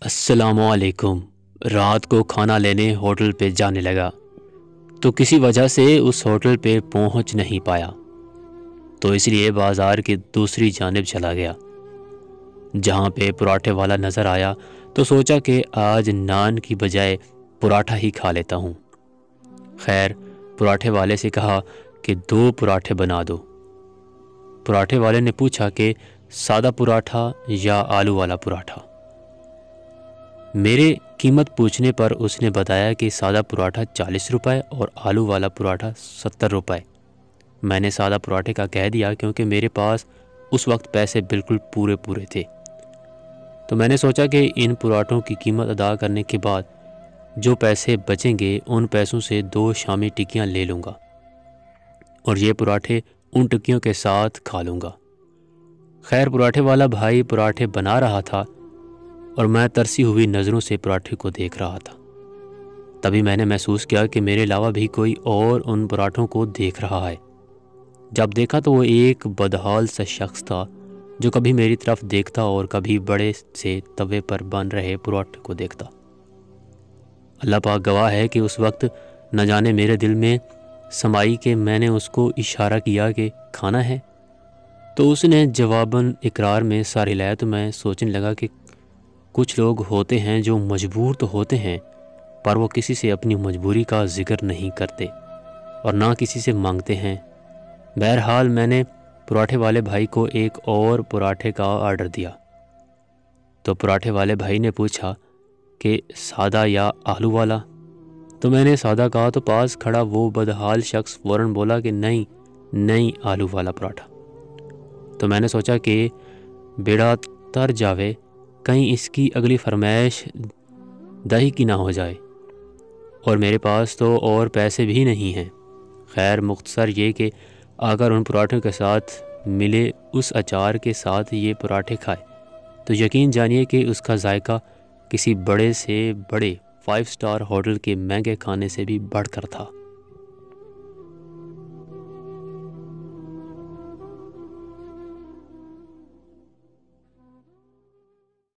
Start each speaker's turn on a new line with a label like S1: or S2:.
S1: السلام علیکم۔ رات کو کھانا لینے ہوٹل پہ جانے لگا تو کسی وجہ سے اس ہوٹل پہ پہنچ نہیں پایا، تو اس لیے بازار کی دوسری جانب چلا گیا۔ جہاں پہ پراٹھے والا نظر آیا تو سوچا کہ آج نان کی بجائے پراٹھا ہی کھا لیتا ہوں۔ خیر، پراٹھے والے سے کہا کہ 2 پراٹھے بنا دو۔ پراٹھے والے نے پوچھا کہ سادہ پراٹھا یا آلو والا پراٹھا۔ میرے قیمت پوچھنے پر اس نے بتایا کہ سادہ پراٹھا 40 روپے اور آلو والا پراٹھا 70 روپے۔ میں نے سادہ پراٹھے کا کہہ دیا کیونکہ میرے پاس اس وقت پیسے بالکل پورے تھے، تو میں نے سوچا کہ ان پراٹھوں کی قیمت ادا کرنے کے بعد جو پیسے بچیں گے ان پیسوں سے 2 شامی ٹکیاں لے لوں گا اور یہ پراٹھے ان ٹکیوں کے ساتھ کھا لوں گا۔ خیر، پراٹھے والا بھائی پراٹھے بنا رہا تھا اور میں ترسی ہوئی نظروں سے پراٹھے کو دیکھ رہا تھا۔ تبھی میں نے محسوس کیا کہ میرے علاوہ بھی کوئی اور ان پراٹھوں کو دیکھ رہا ہے۔ جب دیکھا تو وہ ایک بدحال سا شخص تھا جو کبھی میری طرف دیکھتا اور کبھی بڑے سے توے پر بن رہے پراٹھے کو دیکھتا۔ اللہ پاک گواہ ہے کہ اس وقت نہ جانے میرے دل میں سمائی کہ میں نے اس کو اشارہ کیا کہ کھانا ہے، تو اس نے جواباً اقرار میں سار ہلایا۔ تو میں سوچنے لگا کہ کچھ لوگ ہوتے ہیں جو مجبور تو ہوتے ہیں پر وہ کسی سے اپنی مجبوری کا ذکر نہیں کرتے اور نہ کسی سے مانگتے ہیں۔ بہرحال میں نے پراٹھے والے بھائی کو ایک اور پراٹھے کا آرڈر دیا، تو پراٹھے والے بھائی نے پوچھا کہ سادہ یا آلو والا؟ تو میں نے سادہ کہا تو پاس کھڑا وہ بدحال شخص فوراً بولا کہ نہیں آلو والا پراٹھا۔ تو میں نے سوچا کہ بیڑا تر جاوے، کہیں اس کی اگلی فرمائش دہی کی نہ ہو جائے، اور میرے پاس تو اور پیسے بھی نہیں ہیں۔ خیر، مختصر یہ کہ اگر ان پراٹھوں کے ساتھ ملے اس اچار کے ساتھ یہ پراٹھے کھائے تو یقین جانیے کہ اس کا ذائقہ کسی بڑے سے بڑے 5 سٹار ہوٹل کے مہنگے کھانے سے بھی بڑھ کر تھا۔